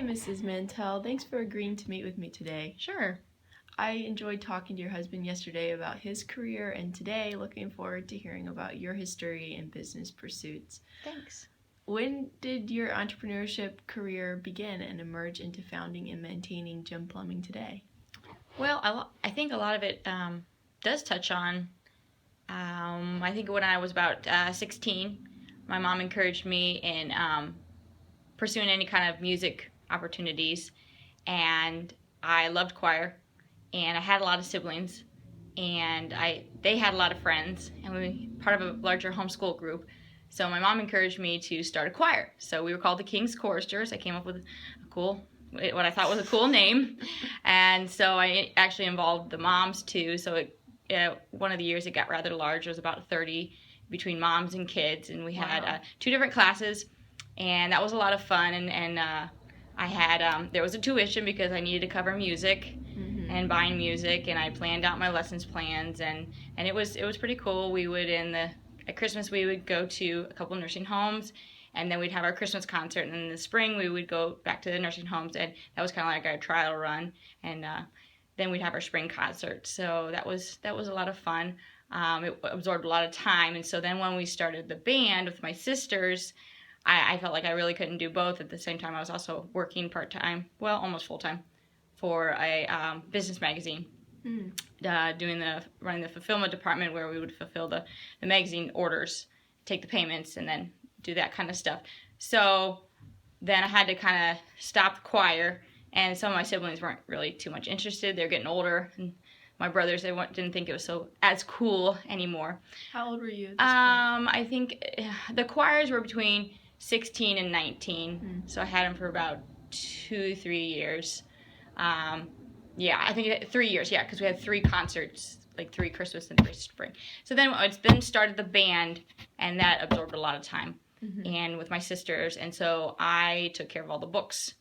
Hi, Mrs. Mantell. Thanks for agreeing to meet with me today. Sure. I enjoyed talking to your husband yesterday about his career, and today looking forward to hearing about your history and business pursuits. Thanks. When did your entrepreneurship career begin and emerge into founding and maintaining Gem Plumbing today? Well, I think a lot of it does touch on, I think when I was about 16, my mom encouraged me in pursuing any kind of music opportunities, and I loved choir, and I had a lot of siblings, and they had a lot of friends, and we were part of a larger homeschool group. So my mom encouraged me to start a choir. So we were called the King's Choristers. I came up with what I thought was a cool name, and so I actually involved the moms too. So one of the years it got rather large. It was about 30 between moms and kids, and we had 2 different classes, and that was a lot of fun. And I had there was a tuition because I needed to cover music and buying music, and I planned out my lessons plans, and it was pretty cool. We would at Christmas we would go to a couple nursing homes, and then we'd have our Christmas concert, and in the spring we would go back to the nursing homes, and that was kind of like our trial run, and then we'd have our spring concert. So that was a lot of fun. It absorbed a lot of time, and so then when we started the band with my sisters, I felt like I really couldn't do both. At the same time, I was also working part-time, well, almost full-time, for a business magazine, running the fulfillment department, where we would fulfill the magazine orders, take the payments, and then do that kind of stuff. So then I had to kind of stop the choir, and some of my siblings weren't really too much interested. They're getting older, and my brothers, didn't think it was as cool anymore. How old were you at this point? I think the choirs were between 16 and 19, so I had them for about 2-3 years. Yeah, I think 3 years, yeah, because we had 3 concerts, like 3 Christmas and 3 spring. So then started the band, and that absorbed a lot of time, and with my sisters, and so I took care of all the books.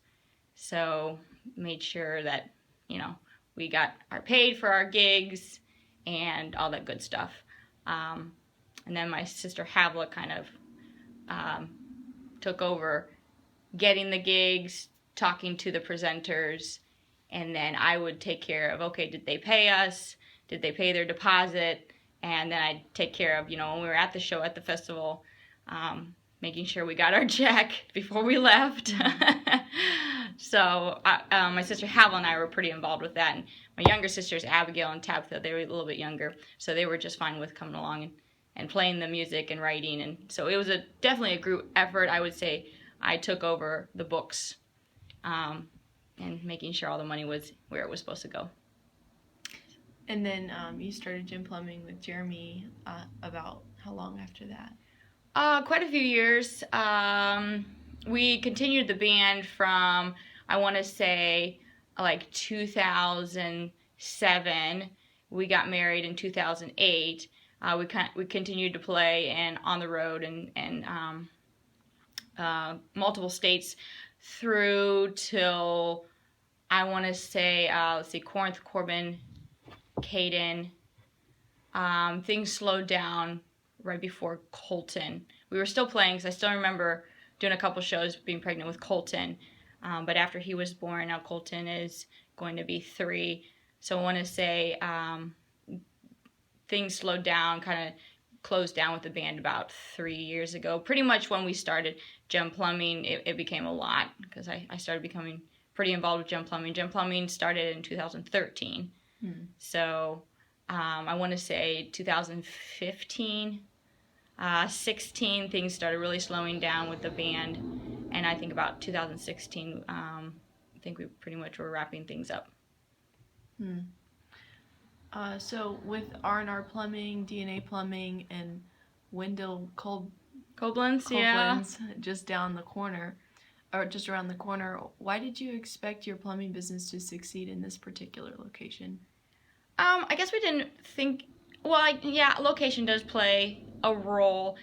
So made sure that, we got paid for our gigs and all that good stuff. And then my sister Havla kind of took over getting the gigs, talking to the presenters, and then I would take care of, okay, did they pay us? Did they pay their deposit? And then I'd take care of, when we were at the show, at the festival, making sure we got our check before we left. So my sister Havla and I were pretty involved with that. And my younger sisters, Abigail and Tabitha, they were a little bit younger, so they were just fine with coming along and playing the music and writing. And so it was definitely a group effort. I would say I took over the books and making sure all the money was where it was supposed to go. And then you started Gem Plumbing with Jeremy about how long after that? Quite a few years. We continued the band from, I want to say, like 2007. We got married in 2008. We continued to play and on the road and multiple states through till, I want to say, Corinth, Corbin, Caden. Things slowed down right before Colton. We were still playing, because I still remember doing a couple shows being pregnant with Colton. But after he was born, now Colton is going to be 3. So I want to say things slowed down, kind of closed down with the band about 3 years ago. Pretty much when we started Gem Plumbing, it became a lot, because I started becoming pretty involved with Gem Plumbing. Gem Plumbing started in 2013. So I want to say 2015, 16, things started really slowing down with the band, and I think about 2016, I think we pretty much were wrapping things up. So with R&R Plumbing, DNA Plumbing, and Wendell Koblenz, yeah, just down the corner, or just around the corner, why did you expect your plumbing business to succeed in this particular location? I guess we didn't think, location does play a role.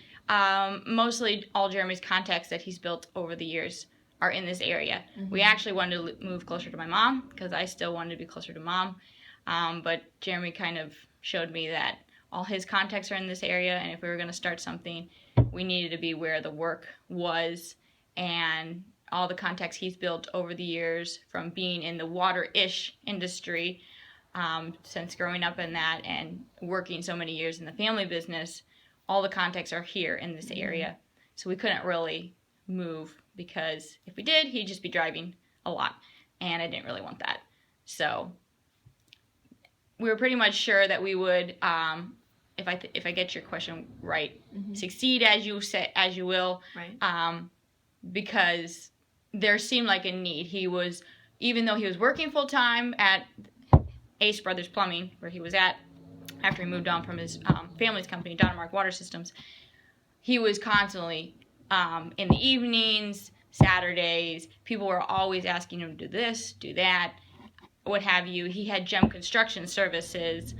Mostly all Jeremy's contacts that he's built over the years are in this area. We actually wanted to move closer to my mom, because I still wanted to be closer to mom. But Jeremy kind of showed me that all his contacts are in this area, and if we were going to start something, we needed to be where the work was, and all the contacts he's built over the years from being in the water-ish industry, since growing up in that and working so many years in the family business, all the contacts are here in this area. So we couldn't really move, because if we did, he'd just be driving a lot, and I didn't really want that. So we were pretty much sure that we would, if I get your question right, succeed as you will, Right. because there seemed like a need. Even though he was working full time at Ace Brothers Plumbing, where he was at after he moved on from his family's company, Dynamite Water Systems, he was constantly in the evenings, Saturdays. People were always asking him to do this, do that, what have you. He had Gem Construction Services,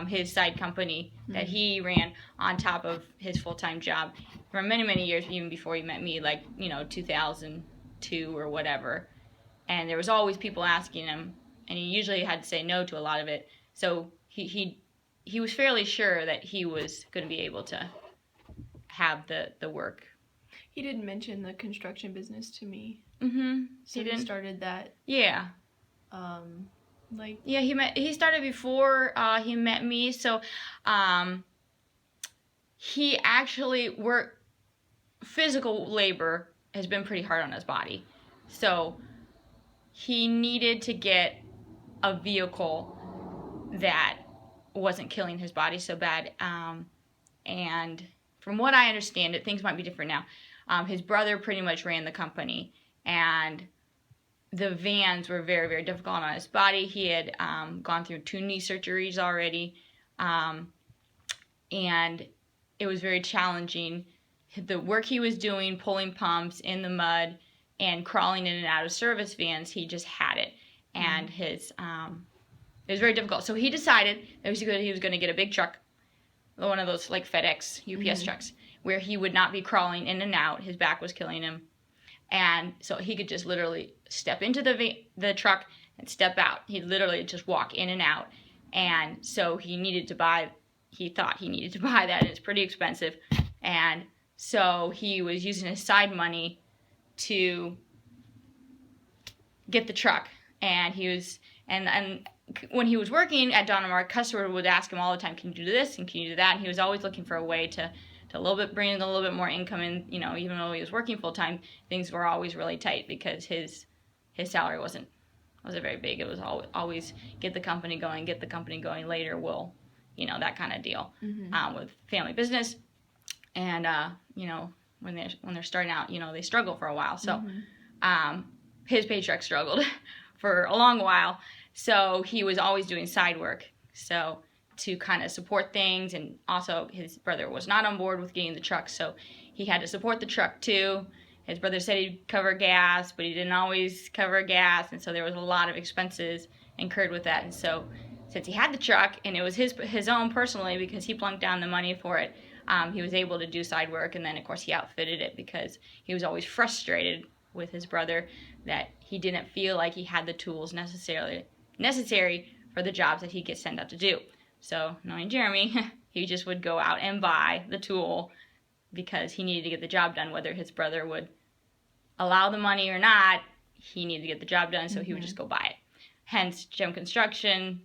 his side company that he ran on top of his full-time job for many, many years, even before he met me, like, 2002 or whatever. And there was always people asking him, and he usually had to say no to a lot of it. So he was fairly sure that he was going to be able to have the work. He did mention the construction business to me. So he started that. Yeah. He started before he met me. So he actually worked. Physical labor has been pretty hard on his body. So he needed to get a vehicle that wasn't killing his body so bad. And from what I understand, things might be different now. His brother pretty much ran the company, and the vans were very, very difficult on his body. He had gone through 2 knee surgeries already, and it was very challenging. The work he was doing, pulling pumps in the mud and crawling in and out of service vans, he just had it. And it was very difficult. So he decided that he was going to get a big truck, one of those like FedEx, UPS trucks, where he would not be crawling in and out. His back was killing him. And so he could just literally step into the truck and step out. He'd literally just walk in and out. And so he thought he needed to buy that, and it's pretty expensive. And so he was using his side money to get the truck. And and when he was working at Donamar, customers would ask him all the time, can you do this and can you do that? And he was always looking for a way to bring in a little bit more income. And, even though he was working full time, things were always really tight because his salary wasn't very big. It was always get the company going later. We'll, that kind of deal with family business. And, when they're starting out, they struggle for a while. So his paycheck struggled for a long while. So he was always doing side work. So to kind of support things, and also his brother was not on board with getting the truck, so he had to support the truck too. His brother said he'd cover gas, but he didn't always cover gas, and so there was a lot of expenses incurred with that. And so since he had the truck, and it was his own personally because he plunked down the money for it, he was able to do side work. And then of course he outfitted it because he was always frustrated with his brother that he didn't feel like he had the tools necessary for the jobs that he gets sent out to do. So knowing Jeremy, he just would go out and buy the tool because he needed to get the job done, whether his brother would allow the money or not. He needed to get the job done, so he would just go buy it. Hence Gem Construction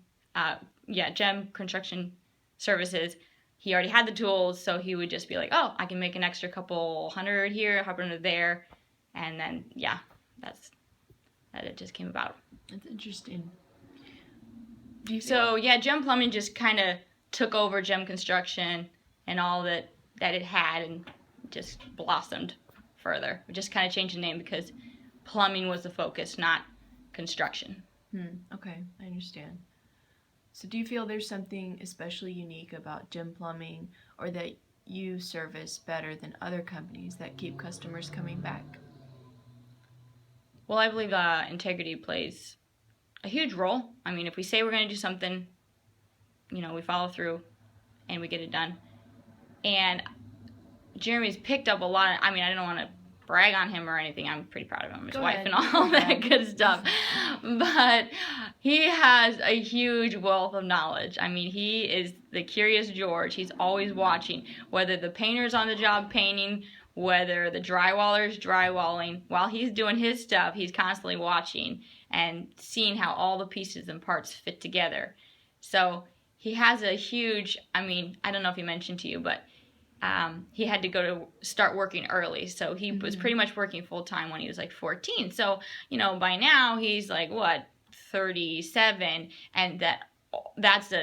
Services. He already had the tools, so he would just be like, oh, I can make an extra couple $100 here, $100 there, and then that it just came about. That's interesting. So Gem Plumbing just kind of took over Gem Construction and all that it had, and just blossomed further. We just kind of changed the name because plumbing was the focus, not construction. Okay, I understand. So do you feel there's something especially unique about Gem Plumbing, or that you service better than other companies that keep customers coming back? Well, I believe integrity plays a huge role. I mean, if we say we're going to do something, we follow through and we get it done. And Jeremy's picked up a lot. I don't want to brag on him or anything. I'm pretty proud of him, his wife, and all that good stuff. But he has a huge wealth of knowledge. I mean, he is the curious George. He's always watching, whether the painter's on the job painting, whether the drywaller's drywalling, while he's doing his stuff, he's constantly watching and seeing how all the pieces and parts fit together. So he has a huge, I mean, I don't know if he mentioned to you, but he had to go to start working early. So he was pretty much working full time when he was like 14. So, you know, by now he's like, what, 37, and that's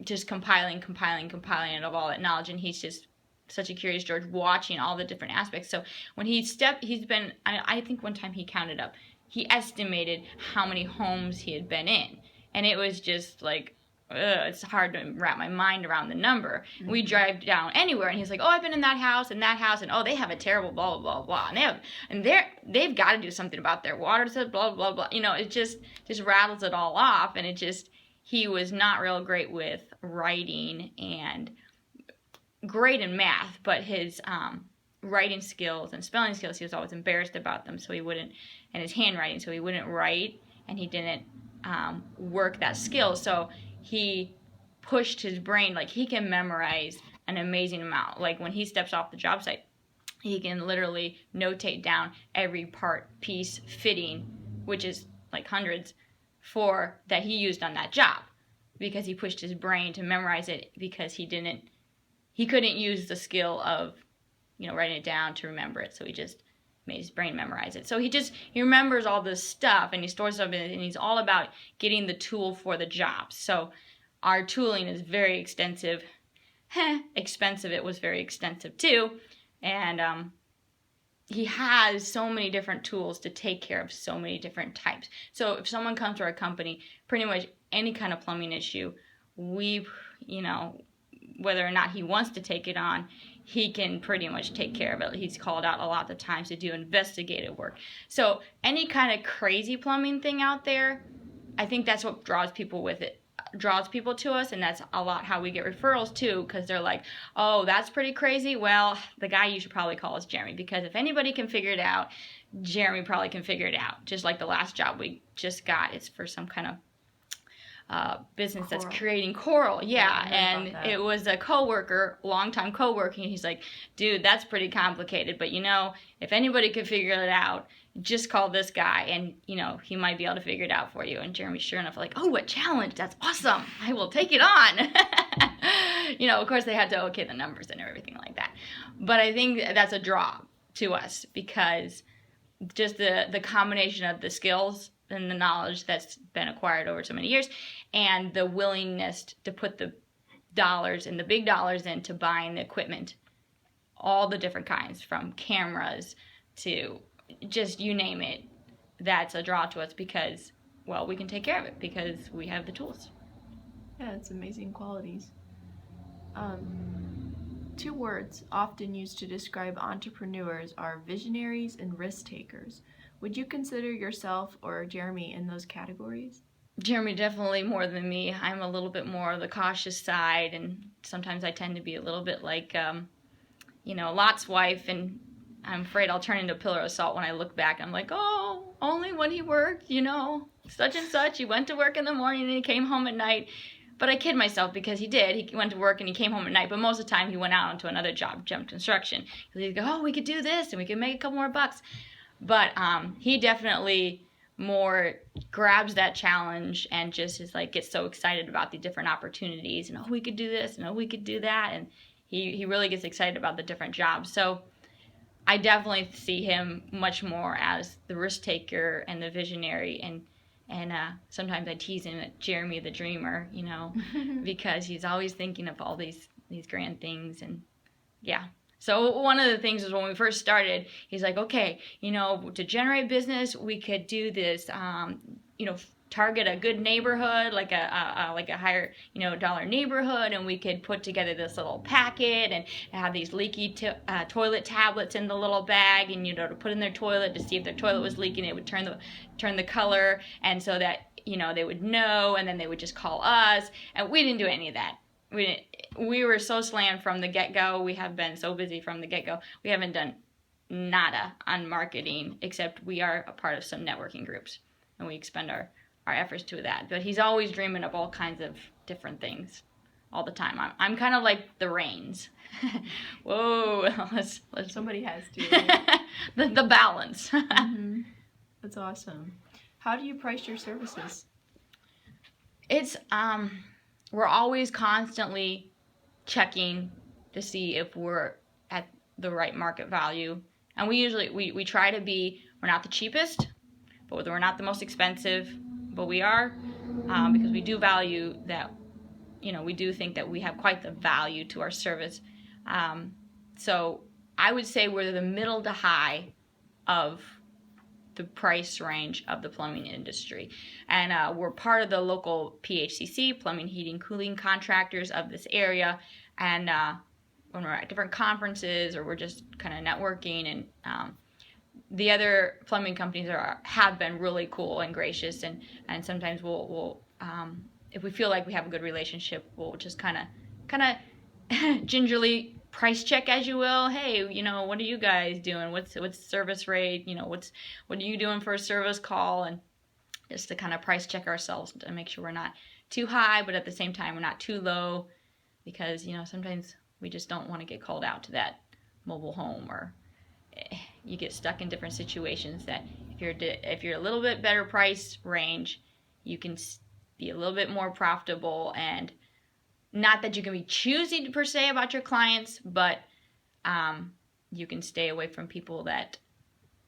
just compiling of all that knowledge, and he's just such a curious George, watching all the different aspects. So when he's been, I think one time he counted up, he estimated how many homes he had been in, and it was just like, it's hard to wrap my mind around the number. We drive down anywhere, and he's like, oh, I've been in that house, and oh, they have a terrible blah blah blah blah, and they've got to do something about their water, so blah blah blah. You know, it just rattles it all off, and he was not real great with writing and great in math, but his writing skills and spelling skills, he was always embarrassed about them, so he wouldn't, and his handwriting, so he wouldn't write, and he didn't work that skill. So he pushed his brain, like he can memorize an amazing amount. Like when he steps off the job site, he can literally notate down every part, piece, fitting, which is like hundreds, that he used on that job, because he pushed his brain to memorize it, because he couldn't use the skill of, you know, writing it down to remember it. So he just made his brain memorize it. So he remembers all this stuff, and he stores stuff in it, and he's all about getting the tool for the job. So our tooling is very extensive. Expensive. It was very extensive too. And he has so many different tools to take care of so many different types. So if someone comes to our company, pretty much any kind of plumbing issue, we, you know, whether or not he wants to take it on, he can pretty much take care of it. He's called out a lot of the times to do investigative work. So any kind of crazy plumbing thing out there, I think that's what draws people to us, and that's a lot how we get referrals too, because they're like, oh, that's pretty crazy. Well, the guy you should probably call is Jeremy, because if anybody can figure it out, Jeremy probably can figure it out. Just like the last job we just got, it's for some kind of business that's creating coral. Yeah, and it was a longtime coworker, and he's like, dude, that's pretty complicated, but you know, if anybody could figure it out, just call this guy, and you know, he might be able to figure it out for you. And Jeremy, sure enough, like, oh, a challenge, that's awesome, I will take it on. You know, of course they had to okay the numbers and everything like that, but I think that's a draw to us, because just the combination of the skills and the knowledge that's been acquired over so many years, and the willingness to put the dollars and the big dollars into buying the equipment, all the different kinds, from cameras to just you name it, that's a draw to us, because, well, we can take care of it because we have the tools. Yeah, it's amazing qualities. Two words often used to describe entrepreneurs are visionaries and risk takers. Would you consider yourself or Jeremy in those categories? Jeremy definitely more than me. I'm a little bit more the cautious side, and sometimes I tend to be a little bit like, you know, Lot's wife, and I'm afraid I'll turn into a pillar of salt when I look back. I'm like, oh, only when he worked, you know, such and such. He went to work in the morning and he came home at night. But I kid myself, because he did. He went to work and he came home at night, but most of the time he went out onto another job, jump construction. He'd go, oh, we could do this and we could make a couple more bucks. But he definitely more grabs that challenge and just is like, gets so excited about the different opportunities, and oh, we could do this, and oh, we could do that, and he really gets excited about the different jobs. So I definitely see him much more as the risk taker and the visionary, and sometimes I tease him at Jeremy the dreamer, you know, because he's always thinking of all these grand things. And yeah. So one of the things is when we first started, he's like, okay, you know, to generate business, we could do this, you know, target a good neighborhood, like a higher, you know, dollar neighborhood, and we could put together this little packet and have these leaky toilet tablets in the little bag, and, you know, to put in their toilet to see if their toilet was leaking. It would turn the color, and so that, you know, they would know, and then they would just call us. And we didn't do any of that. We were so slammed from the get-go. We have been so busy from the get-go. We haven't done nada on marketing, except we are a part of some networking groups, and we expend our efforts to that. But he's always dreaming of all kinds of different things. all the time. I'm kind of like the reins. Whoa, let's Somebody has to. the balance. Mm-hmm. That's awesome. How do you price your services? It's we're always constantly checking to see if we're at the right market value, and we try to be, we're not the cheapest, but we're not the most expensive, but we are, because we do value that, we do think that we have quite the value to our service. So I would say we're the middle to high of the price range of the plumbing industry. And we're part of the local PHCC, Plumbing, Heating, Cooling Contractors of this area. And when we're at different conferences or we're just kind of networking, and the other plumbing companies have been really cool and gracious, and sometimes we'll if we feel like we have a good relationship, we'll just kind of gingerly price check, as you will. Hey, what are you guys doing? What's service rate? What are you doing for a service call? And just to kind of price check ourselves to make sure we're not too high, but at the same time we're not too low, because sometimes we just don't want to get called out to that mobile home, or you get stuck in different situations that if you're a little bit better price range, you can be a little bit more profitable. And not that you can be choosy per se about your clients, but you can stay away from people that,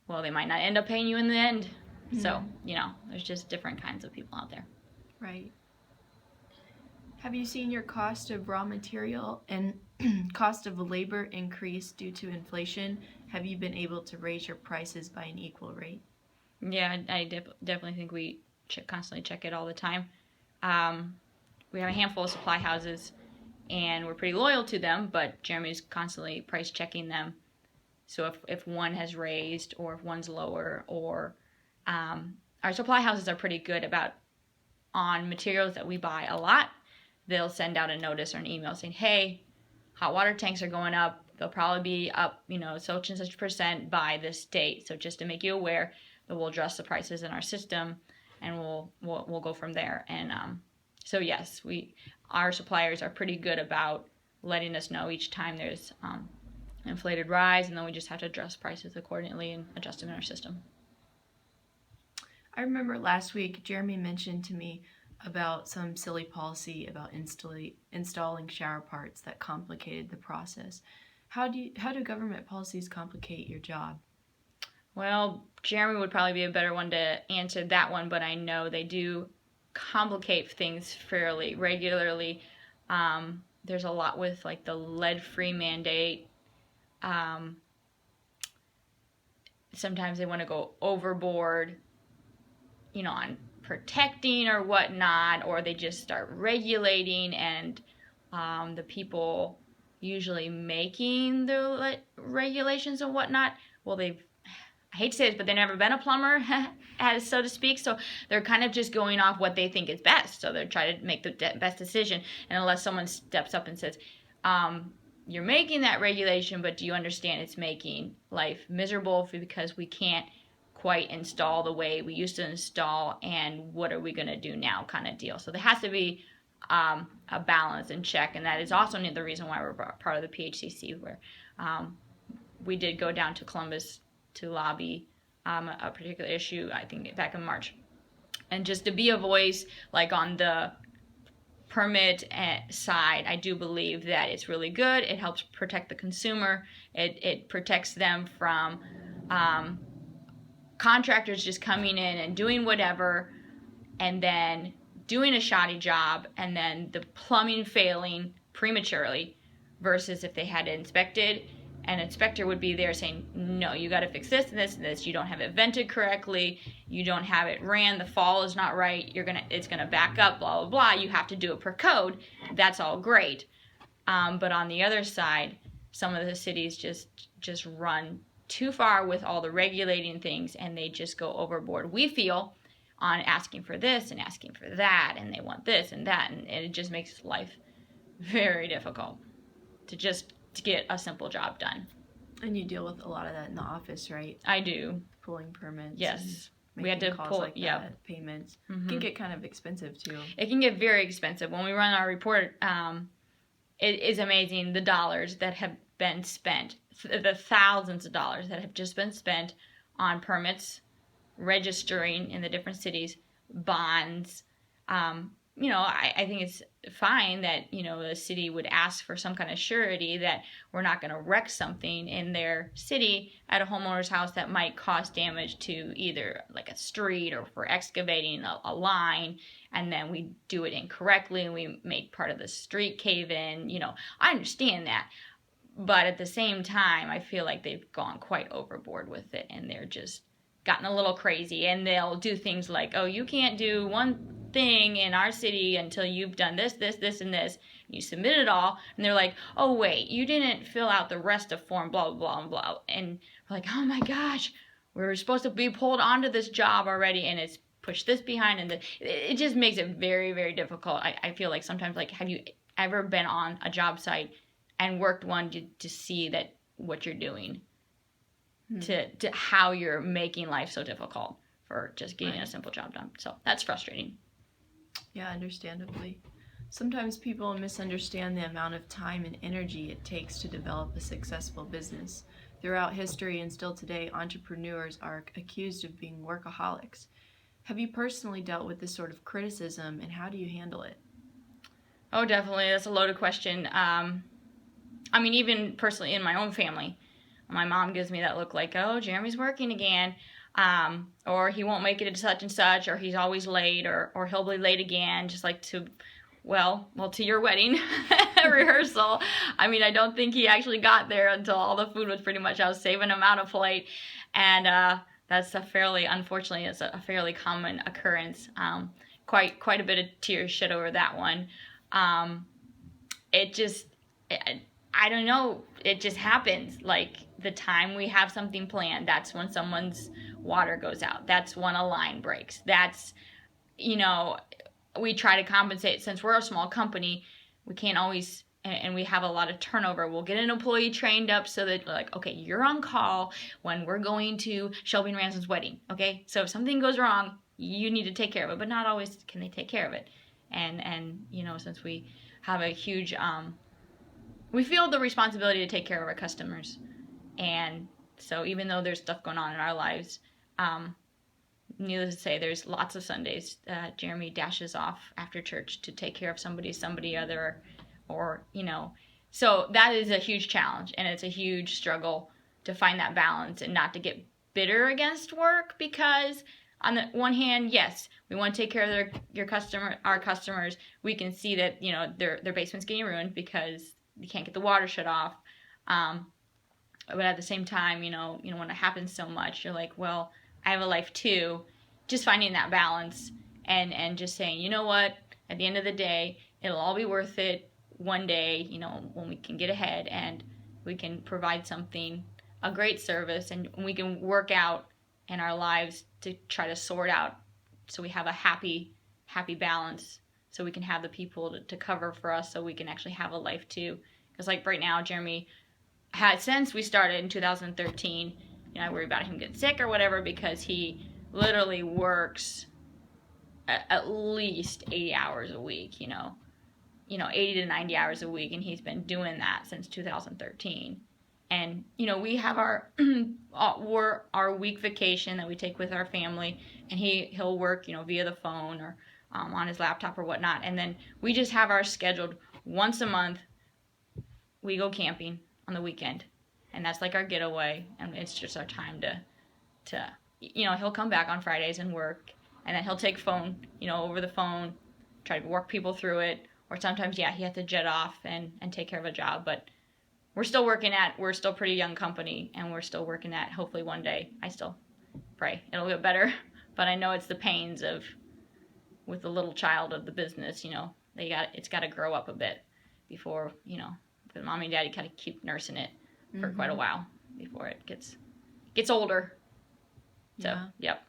well, they might not end up paying you in the end. Mm-hmm. So, there's just different kinds of people out there. Right. Have you seen your cost of raw material and cost of labor increase due to inflation? Have you been able to raise your prices by an equal rate? Yeah, I definitely think we constantly check it all the time. We have a handful of supply houses, and we're pretty loyal to them, but Jeremy's constantly price checking them. So if one has raised, or if one's lower, or our supply houses are pretty good about, on materials that we buy a lot, they'll send out a notice or an email saying, hey, hot water tanks are going up. They'll probably be up, such and such % by this date. So just to make you aware, that we'll adjust the prices in our system, and we'll go from there. And so yes, our suppliers are pretty good about letting us know each time there's inflated rise, and then we just have to adjust prices accordingly and adjust them in our system. I remember last week Jeremy mentioned to me about some silly policy about installing shower parts that complicated the process. How do government policies complicate your job? Well, Jeremy would probably be a better one to answer that one, but I know they do complicate things fairly regularly. There's a lot with like the lead-free mandate. Sometimes they want to go overboard, on protecting or whatnot, or they just start regulating, and the people usually making the regulations and whatnot, well, I hate to say this, but they've never been a plumber, as so to speak, so they're kind of just going off what they think is best. So they're trying to make the best decision, and unless someone steps up and says, you're making that regulation, but do you understand it's making life miserable because we can't quite install the way we used to install, and what are we going to do now, kind of deal. So there has to be a balance and check, and that is also the reason why we're part of the PHCC, where we did go down to Columbus to lobby a particular issue, I think back in March, and just to be a voice, like on the permit side, I do believe that it's really good. It helps protect the consumer. It protects them from contractors just coming in and doing whatever, and then doing a shoddy job, and then the plumbing failing prematurely, versus if they had it inspected, an inspector would be there saying, no, you got to fix this and this and this. You don't have it vented correctly. You don't have it ran. The fall is not right. It's gonna back up. Blah blah blah. You have to do it per code. That's all great. But on the other side, some of the cities just run too far with all the regulating things, and they just go overboard, we feel, on asking for this and asking for that, and they want this and that, and it just makes life very difficult to get a simple job done. And you deal with a lot of that in the office, right? I do. Pulling permits. Yes. We had making to calls pull, like yep. that, payments. Mm-hmm. It can get kind of expensive too. It can get very expensive. When we run our report, it is amazing the dollars that have been spent, the thousands of dollars that have just been spent on permits, registering in the different cities, bonds. I think it's fine that, the city would ask for some kind of surety that we're not going to wreck something in their city at a homeowner's house that might cause damage to either like a street or for excavating a line, and then we do it incorrectly and we make part of the street cave in. I understand that. But at the same time, I feel like they've gone quite overboard with it, and they're just gotten a little crazy, and they'll do things like, oh, you can't do one thing in our city until you've done this, this, this, and this. You submit it all, and they're like, oh, wait, you didn't fill out the rest of form, blah, blah, blah, blah. And we're like, oh, my gosh, we were supposed to be pulled onto this job already, and it's pushed this behind, and it just makes it very, very difficult. I feel like sometimes, like, have you ever been on a job site and worked one to see that what you're doing, to how you're making life so difficult for just getting a simple job done. So that's frustrating. Yeah, understandably. Sometimes people misunderstand the amount of time and energy it takes to develop a successful business. Throughout history and still today, entrepreneurs are accused of being workaholics. Have you personally dealt with this sort of criticism, and how do you handle it? Oh, definitely. That's a loaded question. Even personally in my own family, my mom gives me that look like, oh, Jeremy's working again, or he won't make it to such and such, or he's always late, or he'll be late again, just like to your wedding rehearsal. I don't think he actually got there until all the food was pretty much out, saving him out of plate, and that's unfortunately, it's a fairly common occurrence. Quite a bit of tears shed over that one. I don't know, it just happens. Like, the time we have something planned, that's when someone's water goes out. That's when a line breaks. That's, we try to compensate. Since we're a small company, we can't always, and we have a lot of turnover. We'll get an employee trained up so that, like, okay, you're on call when we're going to Shelby and Ransom's wedding, okay? So if something goes wrong, you need to take care of it, but not always can they take care of it. And since we have a huge, we feel the responsibility to take care of our customers. And so even though there's stuff going on in our lives, needless to say, there's lots of Sundays Jeremy dashes off after church to take care of somebody other, or, So that is a huge challenge, and it's a huge struggle to find that balance and not to get bitter against work, because on the one hand, yes, we want to take care of our customers. We can see that, their basement's getting ruined because you can't get the water shut off. But at the same time, when it happens so much, you're like, well, I have a life too. Just finding that balance and just saying, you know what, at the end of the day, it'll all be worth it one day, when we can get ahead and we can provide a great service, and we can work out in our lives to try to sort out so we have a happy balance, so we can have the people to cover for us, so we can actually have a life too. Because like right now, Jeremy since we started in 2013, I worry about him getting sick or whatever, because he literally works at least 80 hours a week, 80 to 90 hours a week, and he's been doing that since 2013. And, we have our week vacation that we take with our family, and he'll work, via the phone or on his laptop or whatnot. And then we just have our scheduled once a month, we go camping on the weekend, and that's like our getaway, and it's just our time to he'll come back on Fridays and work, and then he'll take phone, over the phone, try to work people through it, or sometimes, he has to jet off and take care of a job, but we're still pretty young company, and we're still working at, hopefully one day, I still pray it'll get better, but I know it's the pains with the little child of the business, it's got to grow up a bit before, the mommy and daddy kind of keep nursing it for quite a while before it gets older. So, yeah. Yep.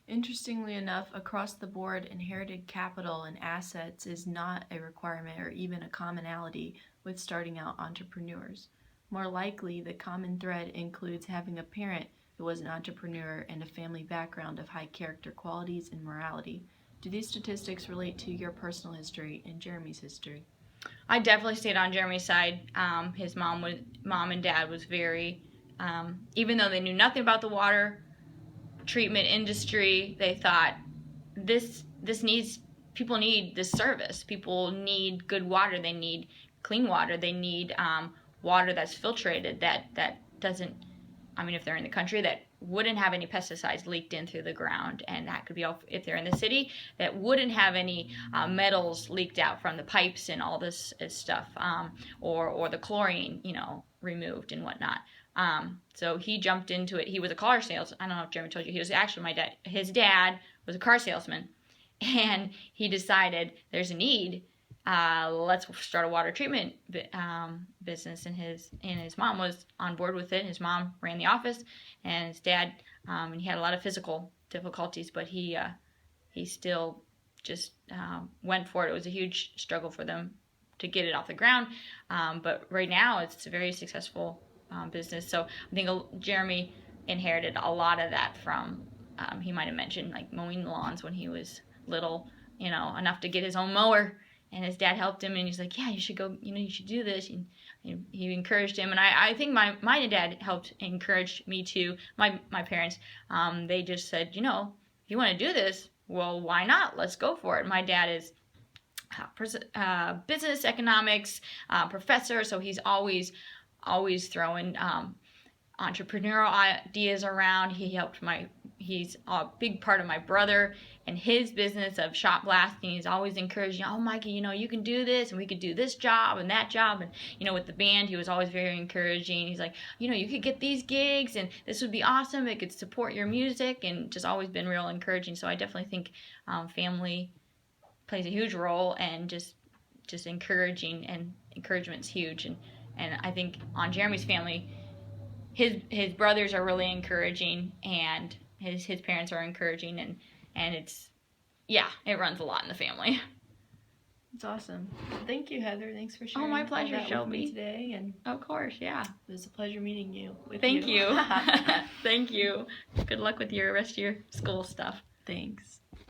Interestingly enough, across the board, inherited capital and assets is not a requirement or even a commonality with starting out entrepreneurs. More likely, the common thread includes having a parent He was an entrepreneur and a family background of high character qualities and morality. Do these statistics relate to your personal history and Jeremy's history? I definitely stayed on Jeremy's side. His mom and dad was very, even though they knew nothing about the water treatment industry, they thought this needs, people need this service. People need good water. They need clean water. They need water that's filtrated, that doesn't, I mean, if they're in the country, that wouldn't have any pesticides leaked in through the ground, and that could be all, if they're in the city, that wouldn't have any metals leaked out from the pipes and all this stuff, or the chlorine, removed and whatnot. So he jumped into it. He was a car salesman. I don't know if Jeremy told you, he was actually his dad was a car salesman, and he decided there's a need. Let's start a water treatment business, and his mom was on board with it. His mom ran the office, and his dad, and he had a lot of physical difficulties, but he still just went for it. It was a huge struggle for them to get it off the ground, but right now it's a very successful business. So I think Jeremy inherited a lot of that from, he might have mentioned like mowing lawns when he was little, enough to get his own mower. And his dad helped him, and he's like, yeah, you should go, you should do this. And he encouraged him. And I think my dad helped encourage me too. My parents, they just said, if you want to do this, well, why not? Let's go for it. My dad is business economics professor, so he's always throwing entrepreneurial ideas around. He's a big part of my brother and his business of shop blasting. He's always encouraging, oh, Mikey, you can do this, and we could do this job and that job. And, with the band, he was always very encouraging. He's like, you could get these gigs, and this would be awesome. It could support your music, and just always been real encouraging. So I definitely think family plays a huge role, and just encouraging, and encouragement's huge. And I think on Jeremy's family, his brothers are really encouraging, and his parents are encouraging, and it's, it runs a lot in the family. It's awesome. Thank you, Heather. Thanks for sharing. Oh, my pleasure, all that with Shelby. me today. And of course, yeah. It was a pleasure meeting you. Thank you. Thank you. Good luck with your rest of your school stuff. Thanks.